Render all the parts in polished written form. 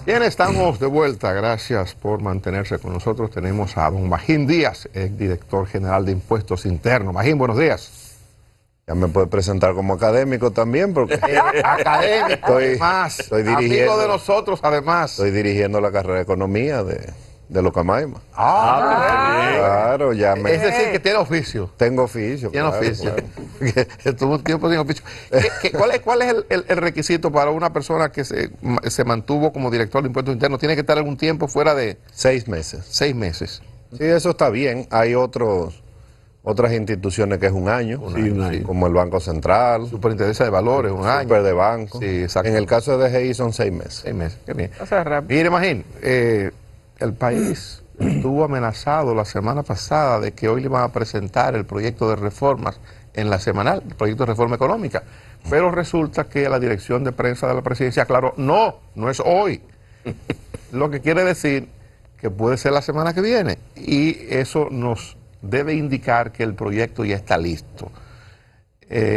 Bien, estamos de vuelta. Gracias por mantenerse con nosotros. Tenemos a don Magín Díaz, el director general de Impuestos Internos. Magín, buenos días. Ya me puede presentar como académico también, porque Académico, además. estoy dirigiendo, amigo de nosotros, además. Estoy dirigiendo la carrera de Economía de Locamaima. Claro, Es decir, que tiene oficio. Tengo oficio. Tiene claro, oficio. claro. Estuvo un tiempo sin oficio. ¿Cuál es el requisito para una persona que se mantuvo como director de Impuestos Internos? ¿Tiene que estar algún tiempo fuera de 6 meses. 6 meses? Sí, eso está bien. Hay otras instituciones que es un año, Un año. como el Banco Central, Superintendencia de Valores, un año. Super de Banco. Sí, exacto. En el caso de DGI son 6 meses. 6 meses, qué bien. O sea, rápido. Mire, Magín, el país estuvo amenazado la semana pasada de que hoy le iban a presentar el proyecto de reformas en la semanal, el proyecto de reforma económica. Pero resulta que la dirección de prensa de la presidencia aclaró, no es hoy. Lo que quiere decir que puede ser la semana que viene. Y eso nos debe indicar que el proyecto ya está listo.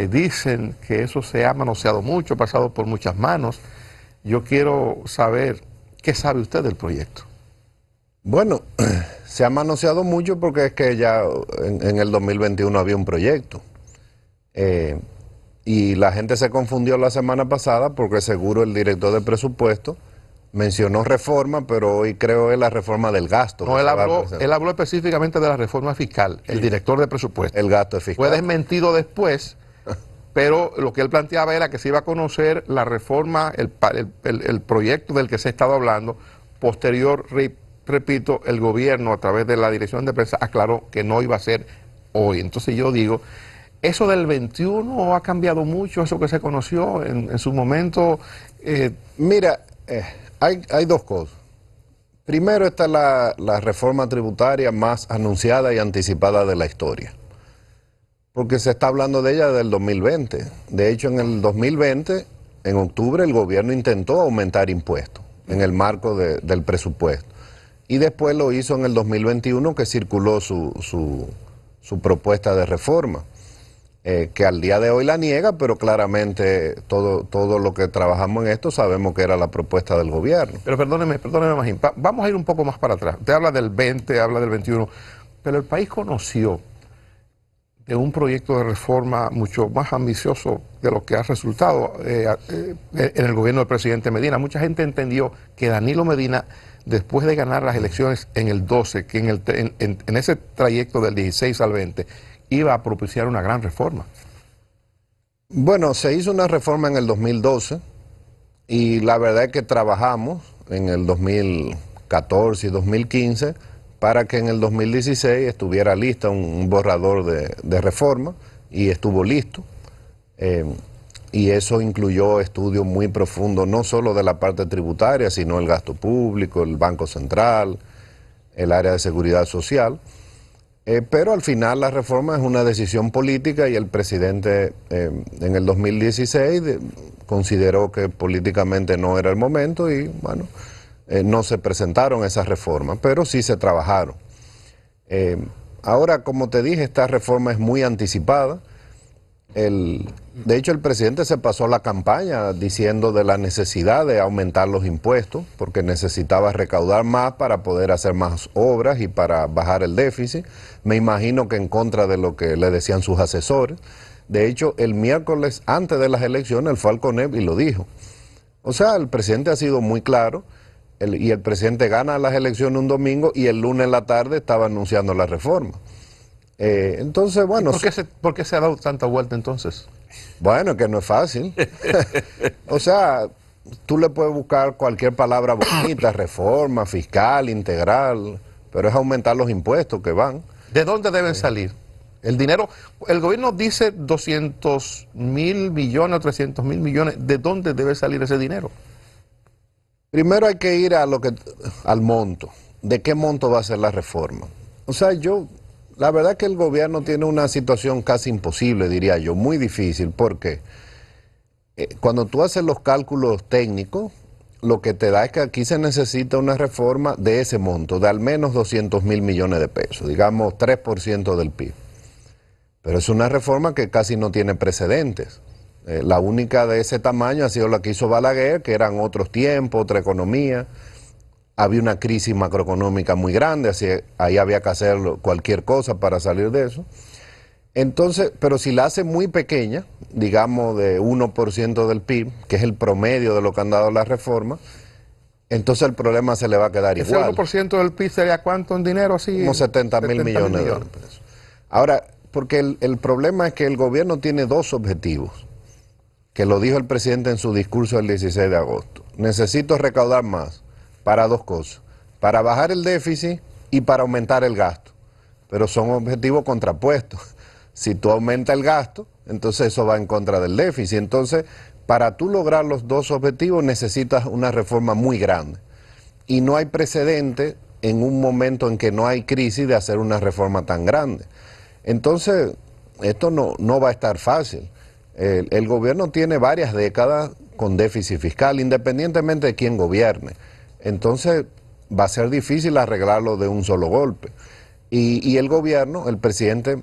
Dicen que eso se ha manoseado mucho, pasado por muchas manos. Yo quiero saber, ¿qué sabe usted del proyecto? Bueno, se ha manoseado mucho porque es que ya en el 2021 había un proyecto. Y la gente se confundió la semana pasada porque seguro el director de presupuesto mencionó reforma, pero hoy creo es la reforma del gasto. No, él habló específicamente de la reforma fiscal, el director de presupuesto. El gasto es fiscal. Fue desmentido después, pero lo que él planteaba era que se iba a conocer la reforma, el proyecto del que se ha estado hablando. Posterior, repito, el gobierno a través de la dirección de prensa aclaró que no iba a ser hoy. Entonces yo digo, eso del 21 ha cambiado mucho, eso que se conoció en su momento. Mira, hay dos cosas. Primero está la reforma tributaria más anunciada y anticipada de la historia, porque se está hablando de ella desde el 2020. De hecho, en el 2020, en octubre, el gobierno intentó aumentar impuestos en el marco del presupuesto. Y después lo hizo en el 2021, que circuló su propuesta de reforma, que al día de hoy la niega, pero claramente todo lo que trabajamos en esto sabemos que era la propuesta del gobierno. Pero perdóneme, Magín, vamos a ir un poco más para atrás. Usted habla del 20, habla del 21, pero el país conoció de un proyecto de reforma mucho más ambicioso de lo que ha resultado en el gobierno del presidente Medina. Mucha gente entendió que Danilo Medina, después de ganar las elecciones en el 12, que en ese trayecto del 16 al 20, iba a propiciar una gran reforma. Bueno, se hizo una reforma en el 2012 y la verdad es que trabajamos en el 2014 y 2015 para que en el 2016 estuviera lista un borrador de reforma, y estuvo listo. Y eso incluyó estudios muy profundos, no solo de la parte tributaria, sino el gasto público, el Banco Central, el área de seguridad social. Pero al final la reforma es una decisión política y el presidente en el 2016 consideró que políticamente no era el momento y bueno, no se presentaron esas reformas, pero sí se trabajaron. Ahora, como te dije, esta reforma es muy anticipada. De hecho, el presidente se pasó la campaña diciendo de la necesidad de aumentar los impuestos, porque necesitaba recaudar más para poder hacer más obras y para bajar el déficit. Me imagino que en contra de lo que le decían sus asesores. De hecho, el miércoles antes de las elecciones, él fue al CONEP y lo dijo. O sea, el presidente ha sido muy claro, y el presidente gana las elecciones un domingo y el lunes en la tarde estaba anunciando la reforma. Entonces, bueno... ¿Por qué se ha dado tanta vuelta entonces? Bueno, que no es fácil. O sea, tú le puedes buscar cualquier palabra bonita, reforma, fiscal, integral, pero es aumentar los impuestos que van. ¿De dónde deben salir? El dinero, el gobierno dice 200.000 millones o 300.000 millones. ¿De dónde debe salir ese dinero? Primero hay que ir al monto. ¿De qué monto va a ser la reforma? O sea, la verdad que el gobierno tiene una situación casi imposible, diría yo, muy difícil, porque cuando tú haces los cálculos técnicos, lo que te da es que aquí se necesita una reforma de ese monto, de al menos 200.000 millones de pesos, digamos 3% del PIB. Pero es una reforma que casi no tiene precedentes. La única de ese tamaño ha sido la que hizo Balaguer, que eran otros tiempos, otra economía. Había una crisis macroeconómica muy grande, así ahí había que hacer cualquier cosa para salir de eso. Entonces, pero si la hace muy pequeña, digamos de 1% del PIB, que es el promedio de lo que han dado las reformas, entonces el problema se le va a quedar igual. ¿Ese 1% del PIB sería cuánto en dinero? Así, como 70.000 millones de pesos. Ahora, porque el problema es que el gobierno tiene dos objetivos, que lo dijo el presidente en su discurso del 16 de agosto. Necesito recaudar más para dos cosas, para bajar el déficit y para aumentar el gasto. Pero son objetivos contrapuestos. Si tú aumentas el gasto, entonces eso va en contra del déficit. Entonces, para tú lograr los dos objetivos necesitas una reforma muy grande. Y no hay precedente en un momento en que no hay crisis de hacer una reforma tan grande. Entonces, esto no va a estar fácil. El gobierno tiene varias décadas con déficit fiscal, independientemente de quién gobierne. Entonces, va a ser difícil arreglarlo de un solo golpe. Y el gobierno, el presidente,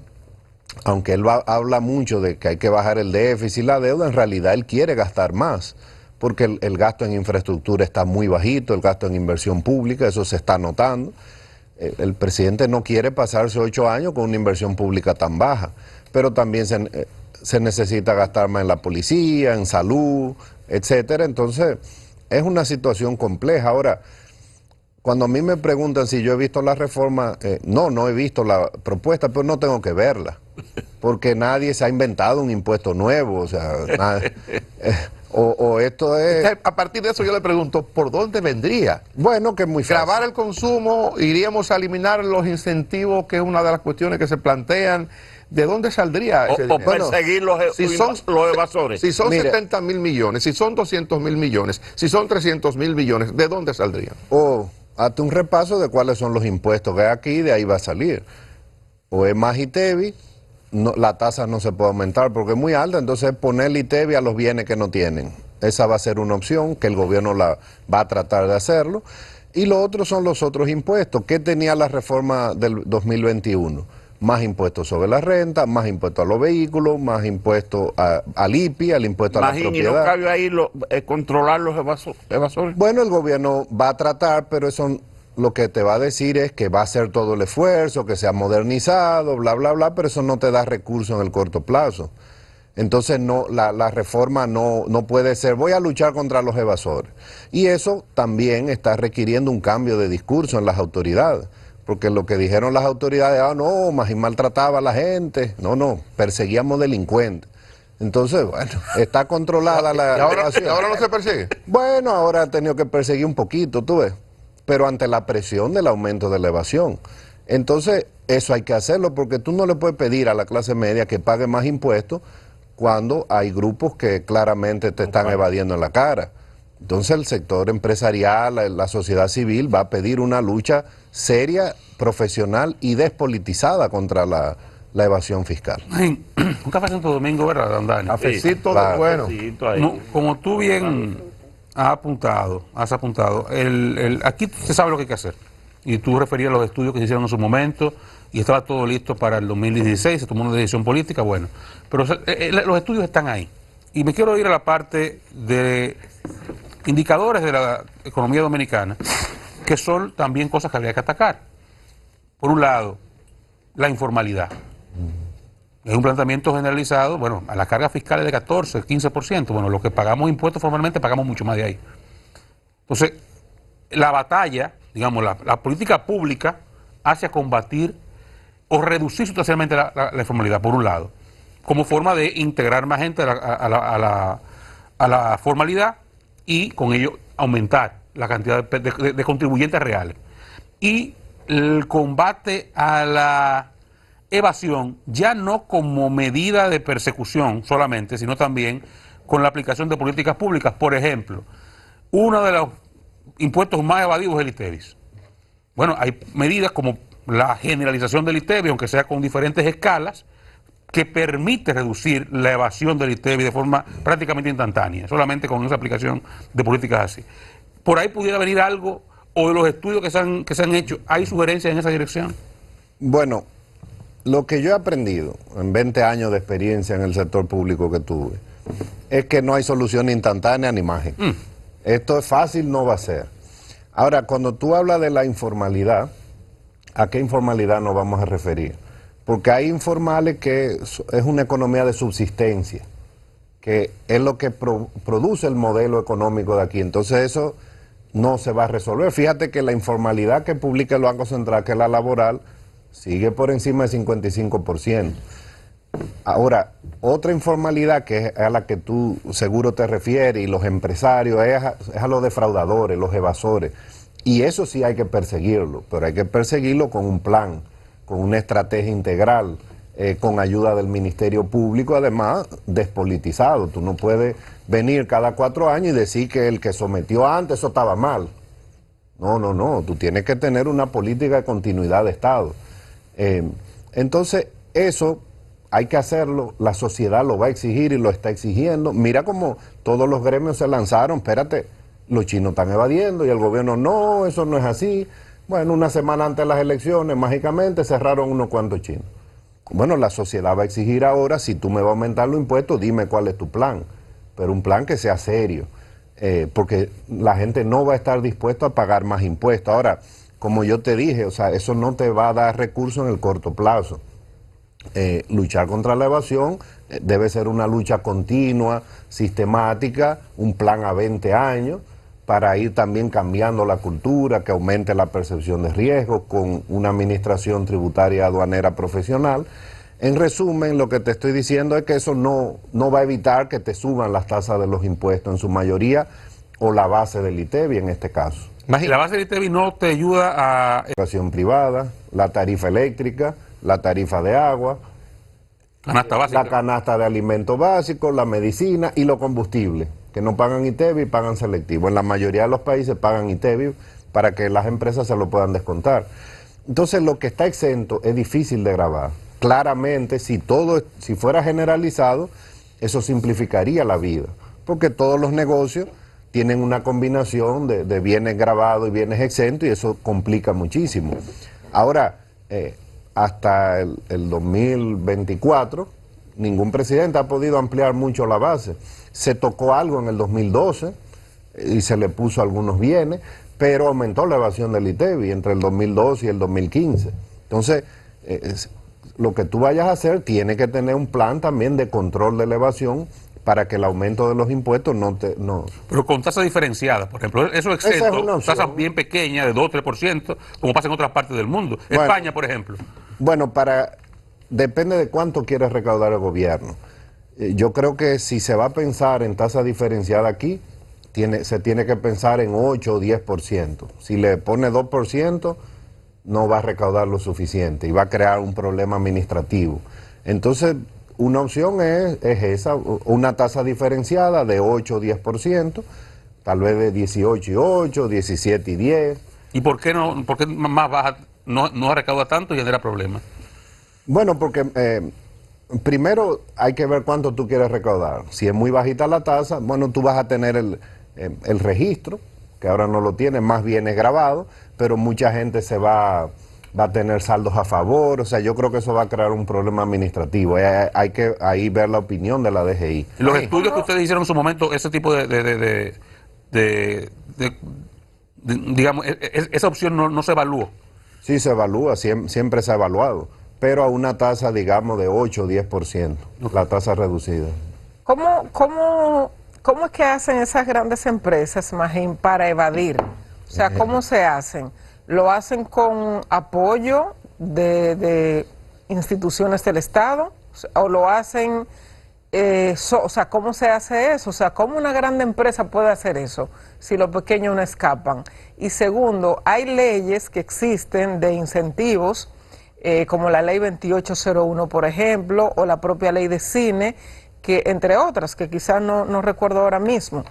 aunque él habla mucho de que hay que bajar el déficit y la deuda, en realidad él quiere gastar más, porque el gasto en infraestructura está muy bajito, el gasto en inversión pública, eso se está notando. El presidente no quiere pasarse 8 años con una inversión pública tan baja, pero también se necesita gastar más en la policía, en salud, etcétera. Entonces, es una situación compleja. Ahora, cuando a mí me preguntan si yo he visto la reforma, no he visto la propuesta, pero no tengo que verla, porque nadie se ha inventado un impuesto nuevo, o sea, esto es... A partir de eso yo le pregunto, ¿por dónde vendría? Bueno, que es muy fácil. Grabar el consumo, iríamos a eliminar los incentivos, que es una de las cuestiones que se plantean. ¿De dónde saldría ese dinero? O perseguir los evasores. Si son 70.000 millones, si son 200.000 millones, si son 300.000 millones, ¿de dónde saldrían? Hazte un repaso de cuáles son los impuestos que hay aquí y de ahí va a salir. O es más ITEVI, la tasa no se puede aumentar porque es muy alta, entonces ponerle ITEVI a los bienes que no tienen. Esa va a ser una opción que el gobierno va a tratar de hacerlo. Y lo otro son los otros impuestos. ¿Qué tenía la reforma del 2021? Más impuestos sobre la renta, más impuestos a los vehículos, más impuestos al IPI, al impuesto a la propiedad. ¿Y no cabe ahí controlar los evasores? Bueno, el gobierno va a tratar, pero eso lo que te va a decir es que va a hacer todo el esfuerzo, que se ha modernizado, bla, bla, bla, pero eso no te da recursos en el corto plazo. Entonces la reforma no puede ser, voy a luchar contra los evasores. Y eso también está requiriendo un cambio de discurso en las autoridades. Porque lo que dijeron las autoridades, no, Magín maltrataba a la gente, no, perseguíamos delincuentes. Entonces, bueno, está controlada la... ¿Y ahora no se persigue? Bueno, ahora ha tenido que perseguir un poquito, tú ves, pero ante la presión del aumento de la evasión. Entonces, eso hay que hacerlo, porque tú no le puedes pedir a la clase media que pague más impuestos cuando hay grupos que claramente te están evadiendo en la cara. Entonces el sector empresarial, la sociedad civil va a pedir una lucha seria, profesional y despolitizada contra la evasión fiscal. Un café Santo Domingo, ¿verdad, Dani? Cafecito claro. bueno. No, como tú bien has apuntado, aquí se sabe lo que hay que hacer. Y tú referías a los estudios que se hicieron en su momento y estaba todo listo para el 2016, se tomó una decisión política, bueno. Pero los estudios están ahí. Y me quiero ir a la parte de indicadores de la economía dominicana, que son también cosas que habría que atacar. Por un lado, la informalidad. Es un planteamiento generalizado, bueno, a las cargas fiscales de 14, 15%, bueno, los que pagamos impuestos formalmente pagamos mucho más de ahí. Entonces, la batalla, digamos, la política pública hacia combatir o reducir sustancialmente la informalidad, por un lado, como forma de integrar más gente a la formalidad y con ello aumentar la cantidad de contribuyentes reales. Y el combate a la evasión, ya no como medida de persecución solamente, sino también con la aplicación de políticas públicas. Por ejemplo, uno de los impuestos más evadivos es el ITEVIS. Bueno, hay medidas como la generalización del ITEVIS, aunque sea con diferentes escalas, que permite reducir la evasión del ITEVIS de forma prácticamente instantánea, solamente con esa aplicación de políticas así. Por ahí pudiera venir algo, o de los estudios que se han hecho, ¿hay sugerencias en esa dirección? Bueno, lo que yo he aprendido en 20 años de experiencia en el sector público que tuve, es que no hay solución instantánea ni mágica. Esto es fácil, no va a ser. Ahora, cuando tú hablas de la informalidad, ¿a qué informalidad nos vamos a referir? Porque hay informales que es una economía de subsistencia, que es lo que produce el modelo económico de aquí. Entonces eso no se va a resolver. Fíjate que la informalidad que publica el Banco Central, que es la laboral, sigue por encima del 55%. Ahora, otra informalidad que es a la que tú seguro te refieres, y los empresarios, es a los defraudadores, los evasores. Y eso sí hay que perseguirlo, pero hay que perseguirlo con un plan, con una estrategia integral, con ayuda del Ministerio Público, además despolitizado. Tú no puedes venir cada 4 años y decir que el que sometió antes eso estaba mal. No, tú tienes que tener una política de continuidad de Estado. Entonces, eso hay que hacerlo, la sociedad lo va a exigir y lo está exigiendo. Mira cómo todos los gremios se lanzaron, espérate, los chinos están evadiendo y el gobierno no, eso no es así. Bueno, una semana antes de las elecciones, mágicamente cerraron unos cuantos chinos. Bueno, la sociedad va a exigir ahora, si tú me vas a aumentar los impuestos, dime cuál es tu plan, pero un plan que sea serio, porque la gente no va a estar dispuesta a pagar más impuestos. Ahora, como yo te dije, o sea, eso no te va a dar recursos en el corto plazo. Luchar contra la evasión debe ser una lucha continua, sistemática, un plan a 20 años, para ir también cambiando la cultura, que aumente la percepción de riesgo, con una administración tributaria aduanera profesional. En resumen, lo que te estoy diciendo es que eso no va a evitar que te suban las tasas de los impuestos en su mayoría, o la base del ITEBI en este caso. La base del ITEBI no te ayuda a... Educación privada, la tarifa eléctrica, la tarifa de agua, Canasta básica. la canasta de alimentos básicos, la medicina y los combustibles, que no pagan ITEBI, pagan selectivo. En la mayoría de los países pagan ITEBI para que las empresas se lo puedan descontar. Entonces, lo que está exento es difícil de grabar. Claramente, si fuera generalizado, eso simplificaría la vida, porque todos los negocios tienen una combinación de bienes grabados y bienes exentos, y eso complica muchísimo. Ahora, hasta el 2024, ningún presidente ha podido ampliar mucho la base. Se tocó algo en el 2012 y se le puso algunos bienes, pero aumentó la evasión del ITEBI entre el 2012 y el 2015. Entonces, lo que tú vayas a hacer tiene que tener un plan también de control de la evasión, para que el aumento de los impuestos no... Pero con tasas diferenciadas, por ejemplo, eso exento, tasas bien pequeñas de 2 o 3%, como pasa en otras partes del mundo. Bueno, España, por ejemplo. Bueno, depende de cuánto quiere recaudar el gobierno. Yo creo que si se va a pensar en tasa diferenciada aquí, se tiene que pensar en 8 o 10%. Si le pone 2%, no va a recaudar lo suficiente y va a crear un problema administrativo. Entonces, una opción es esa, una tasa diferenciada de 8 o 10%, tal vez de 18 y 8, 17 y 10. ¿Y por qué más baja no recauda tanto y genera problemas? Bueno, porque primero hay que ver cuánto tú quieres recaudar. Si es muy bajita la tasa, bueno, tú vas a tener el registro, que ahora no lo tiene, más bienes grabados, pero mucha gente va a tener saldos a favor. O sea, yo creo que eso va a crear un problema administrativo. Hay que ahí ver la opinión de la DGI. Los estudios que ustedes hicieron en su momento, ese tipo digamos, esa opción no se evaluó. Sí, se evalúa, siempre se ha evaluado, pero a una tasa, digamos, de 8 o 10%, la tasa reducida. ¿Cómo es que hacen esas grandes empresas, Magín, para evadir? O sea, ¿cómo se hacen? ¿Lo hacen con apoyo de instituciones del Estado? ¿O lo hacen, o sea, cómo se hace eso? O sea, ¿cómo una gran empresa puede hacer eso si los pequeños no escapan? Y segundo, hay leyes que existen de incentivos, como la ley 2801, por ejemplo, o la propia ley de cine, que entre otras, que quizás no recuerdo ahora mismo,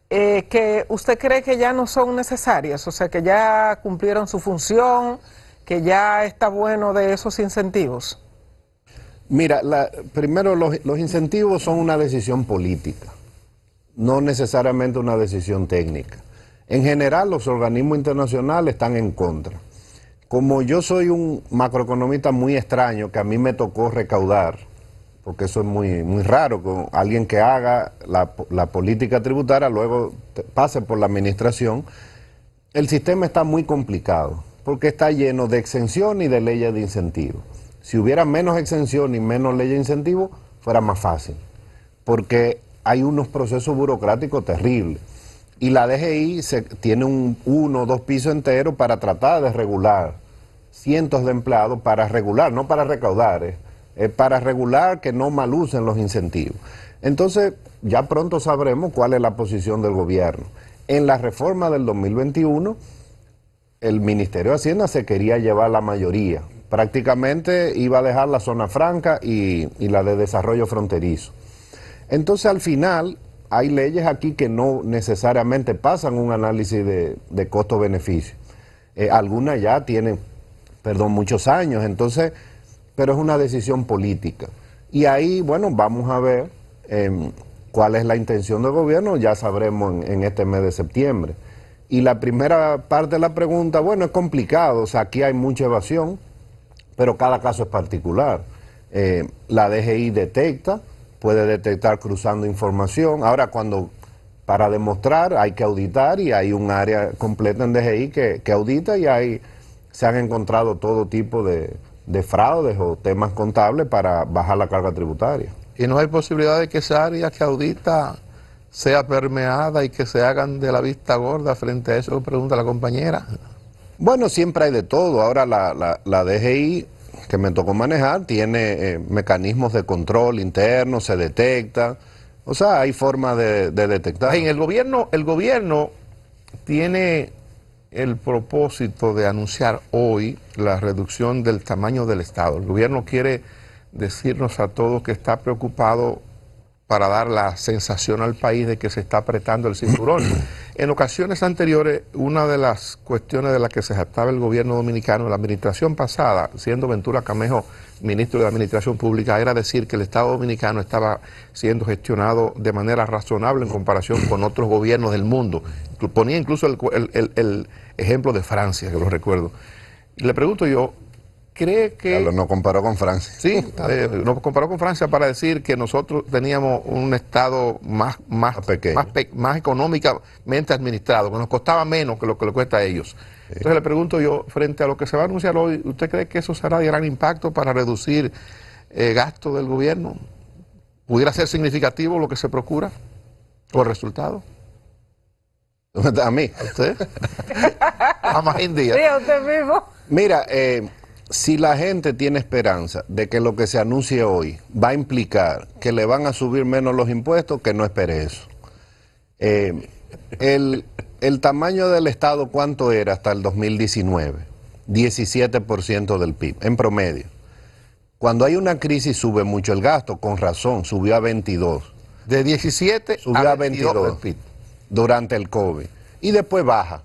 que usted cree que ya no son necesarias, o sea, que ya cumplieron su función, que ya está bueno de esos incentivos. Mira, primero los incentivos son una decisión política, no necesariamente una decisión técnica. En general, los organismos internacionales están en contra. Como yo soy un macroeconomista muy extraño, que a mí me tocó recaudar porque eso es muy raro, con alguien que haga la política tributaria, luego pase por la administración. El sistema está muy complicado, porque está lleno de exención y de leyes de incentivo. Si hubiera menos exención y menos leyes de incentivo, fuera más fácil, porque hay unos procesos burocráticos terribles. Y la DGI tiene uno o dos pisos enteros para tratar de regular cientos de empleados, para regular, no para recaudar, para regular que no malucen los incentivos. Entonces, ya pronto sabremos cuál es la posición del gobierno. En la reforma del 2021, el Ministerio de Hacienda se quería llevar la mayoría. Prácticamente iba a dejar la zona franca y la de desarrollo fronterizo. Entonces, al final, hay leyes aquí que no necesariamente pasan un análisis de costo-beneficio. Algunas ya tienen, muchos años, entonces, pero es una decisión política. Y ahí, bueno, vamos a ver cuál es la intención del gobierno, ya sabremos en este mes de septiembre. Y la primera parte de la pregunta, bueno, es complicado, o sea, aquí hay mucha evasión, pero cada caso es particular. La DGI puede detectar cruzando información. Ahora, para demostrar hay que auditar, y hay un área completa en DGI que audita, y ahí se han encontrado todo tipo de fraudes o temas contables para bajar la carga tributaria. Y no hay posibilidad de que esa área que audita sea permeada y que se hagan de la vista gorda frente a eso, pregunta la compañera. Bueno, siempre hay de todo. Ahora la DGI que me tocó manejar tiene mecanismos de control interno, se detecta, o sea, hay forma de detectar. El gobierno tiene el propósito de anunciar hoy la reducción del tamaño del Estado. El gobierno quiere decirnos a todos que está preocupado para dar la sensación al país de que se está apretando el cinturón. En ocasiones anteriores, una de las cuestiones de las que se jactaba el gobierno dominicano, la administración pasada, siendo Ventura Camejo ministro de Administración Pública, era decir que el Estado dominicano estaba siendo gestionado de manera razonable en comparación con otros gobiernos del mundo. Ponía incluso el ejemplo de Francia, que lo recuerdo. Y le pregunto yo, ¿cree que...? Claro, no comparó con Francia. Sí, nos comparó con Francia para decir que nosotros teníamos un Estado más económicamente administrado, que nos costaba menos que lo que le cuesta a ellos. Sí. Entonces le pregunto yo, frente a lo que se va a anunciar hoy, ¿usted cree que eso será de gran impacto para reducir gasto del gobierno? ¿Pudiera ser significativo lo que se procura o el resultado? ¿A mí? ¿A usted? A más India. Sí, a usted mismo. Mira, si la gente tiene esperanza de que lo que se anuncie hoy va a implicar que le van a subir menos los impuestos, que no espere eso. El tamaño del Estado, ¿cuánto era hasta el 2019? 17% del PIB, en promedio. Cuando hay una crisis sube mucho el gasto, con razón, subió a 22. De 17 subió a 22 durante el COVID. Y después baja.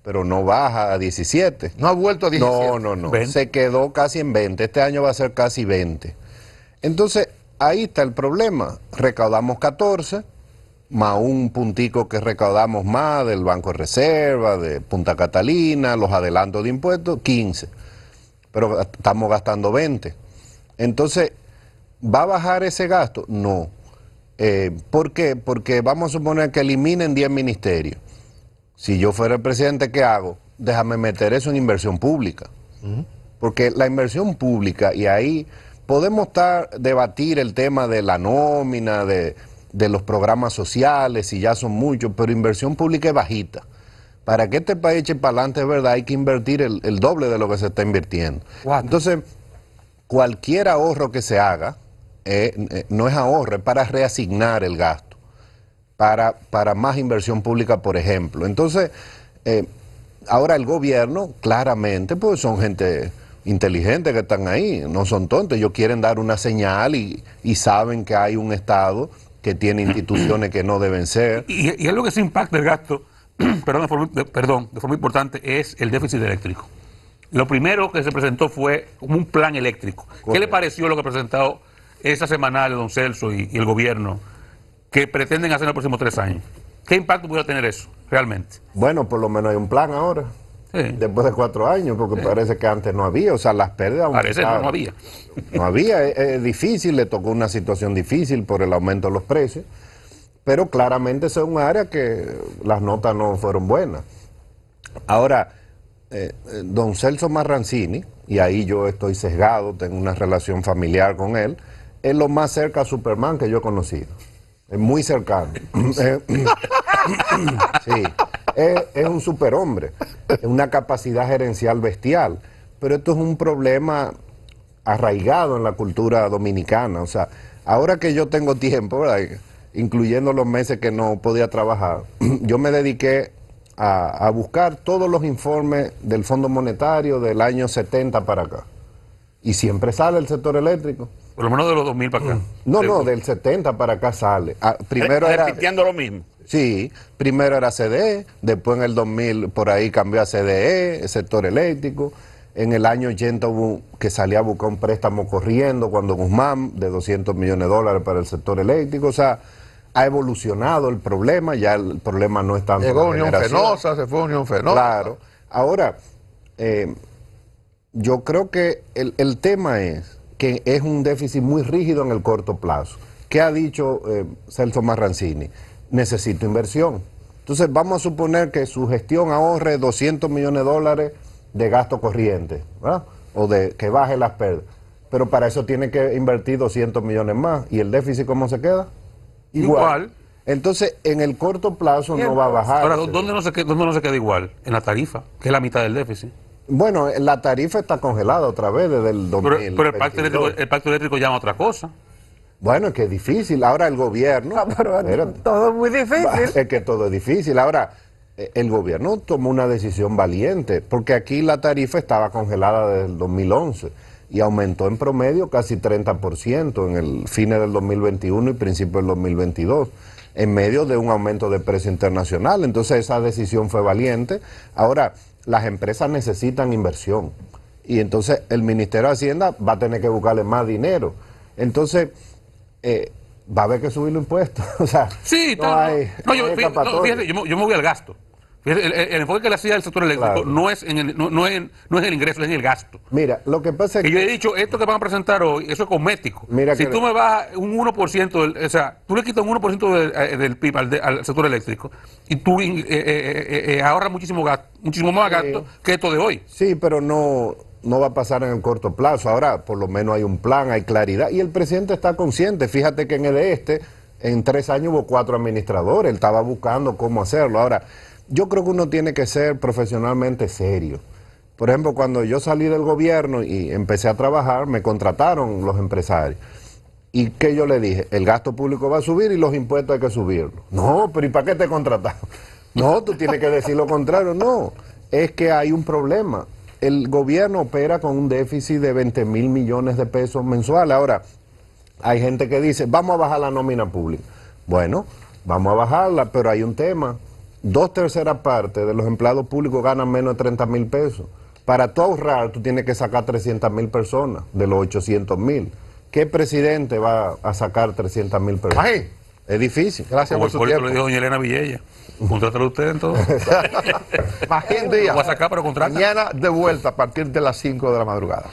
Pero no baja a 17. No ha vuelto a 17. No. 20. Se quedó casi en 20. Este año va a ser casi 20. Entonces, ahí está el problema. Recaudamos 14, más un puntico que recaudamos más del Banco de Reserva, de Punta Catalina, los adelantos de impuestos, 15. Pero estamos gastando 20. Entonces, ¿va a bajar ese gasto? No. ¿Por qué? Porque vamos a suponer que eliminen 10 ministerios. Si yo fuera el presidente, ¿qué hago? Déjame meter eso en inversión pública. Porque la inversión pública, y ahí podemos debatir el tema de la nómina, de los programas sociales, si ya son muchos, pero inversión pública es bajita. Para que este país eche para adelante, es verdad, hay que invertir el doble de lo que se está invirtiendo. Entonces, cualquier ahorro que se haga, no es ahorro, es para reasignar el gasto. Para más inversión pública, por ejemplo. Entonces, ahora el gobierno, claramente, pues son gente inteligente que están ahí, no son tontos, ellos quieren dar una señal y saben que hay un Estado que tiene instituciones que no deben ser. Y es lo que se impacta el gasto, de forma importante, es el déficit eléctrico. Lo primero que se presentó fue un plan eléctrico. Correcto. ¿Qué le pareció lo que presentó esa semanal don Celso y el gobierno que pretenden hacer en los próximos 3 años? ¿Qué impacto puede tener eso realmente? Bueno, por lo menos hay un plan ahora. después de 4 años, porque parece que antes no había, o sea, las pérdidas Parece aumentaron. no había. No había, es difícil, le tocó una situación difícil por el aumento de los precios, pero claramente ese es un área que las notas no fueron buenas. Ahora, don Celso Marrancini, y ahí yo estoy sesgado, tengo una relación familiar con él, es lo más cerca a Superman que yo he conocido. Es muy cercano. Sí, es un superhombre, es una capacidad gerencial bestial, pero esto es un problema arraigado en la cultura dominicana. O sea, ahora que yo tengo tiempo, ¿verdad?, incluyendo los meses que no podía trabajar, yo me dediqué a buscar todos los informes del Fondo Monetario del año 70 para acá. Y siempre sale el sector eléctrico. Por lo menos de los 2000 para acá. No, del 70 para acá sale. Primero era... Repitiendo lo mismo. Sí, primero era CDE, después en el 2000 por ahí cambió a CDE, sector eléctrico. En el año 80 hubo que salía a buscar un préstamo corriendo cuando Guzmán, de $200 millones para el sector eléctrico. O sea, ha evolucionado el problema, ya el problema no es tanto Llegó la Unión generación. Fenosa, se fue Unión Fenosa. Claro. Ahora, yo creo que el tema es que es un déficit muy rígido en el corto plazo. ¿Qué ha dicho Celso Marrancini? Necesito inversión. Entonces vamos a suponer que su gestión ahorre $200 millones de gasto corriente, ¿verdad? O de que baje las pérdidas. Pero para eso tiene que invertir 200 millones más. ¿Y el déficit cómo se queda? Igual. Entonces, en el corto plazo no va a bajar. Ahora, ¿dónde no se queda igual? En la tarifa, que es la mitad del déficit. Bueno, la tarifa está congelada otra vez desde el 2000. Pero el pacto eléctrico llama a otra cosa. Bueno, es que es difícil. Ahora el gobierno... todo es muy difícil. Es que todo es difícil. Ahora, el gobierno tomó una decisión valiente, porque aquí la tarifa estaba congelada desde el 2011 y aumentó en promedio casi 30% en el fines del 2021 y principio del 2022, en medio de un aumento de precio internacional. Entonces esa decisión fue valiente. Ahora, las empresas necesitan inversión y entonces el Ministerio de Hacienda va a tener que buscarle más dinero. Entonces, va a haber que subir los impuestos. O sea, sí, fíjate, yo me voy al gasto. Fíjate, el enfoque que le hacía el sector eléctrico, claro, no es en el ingreso, es en el gasto. Mira, lo que pasa es que yo he dicho, esto que van a presentar hoy, eso es cosmético. Mira, si tú me bajas un 1%, o sea, tú le quitas un 1% del PIB al sector eléctrico y tú ahorras muchísimo más gasto que esto de hoy. Sí, pero no va a pasar en el corto plazo. Ahora, por lo menos hay un plan, hay claridad. Y el presidente está consciente. Fíjate que en el en 3 años hubo 4 administradores. Él estaba buscando cómo hacerlo. Ahora, yo creo que uno tiene que ser profesionalmente serio. Por ejemplo, cuando yo salí del gobierno y empecé a trabajar, me contrataron los empresarios. ¿Y qué yo le dije? El gasto público va a subir y los impuestos hay que subirlos. No, pero ¿y para qué te contrataron? No, tú tienes que decir lo contrario. No, es que hay un problema. El gobierno opera con un déficit de 20,000 millones de pesos mensuales. Ahora, hay gente que dice, vamos a bajar la nómina pública. Bueno, vamos a bajarla, pero hay un tema. 2/3 partes de los empleados públicos ganan menos de 30,000 pesos. Para tú ahorrar, tú tienes que sacar 300,000 personas de los 800,000. ¿Qué presidente va a sacar 300,000 personas? Ay, es difícil. Gracias por su tiempo. Lo dijo doña Elena Villella. Contrátalo usted entonces. Magín Díaz. Lo voy a sacar, pero contrata. Mañana de vuelta a partir de las 5 de la madrugada.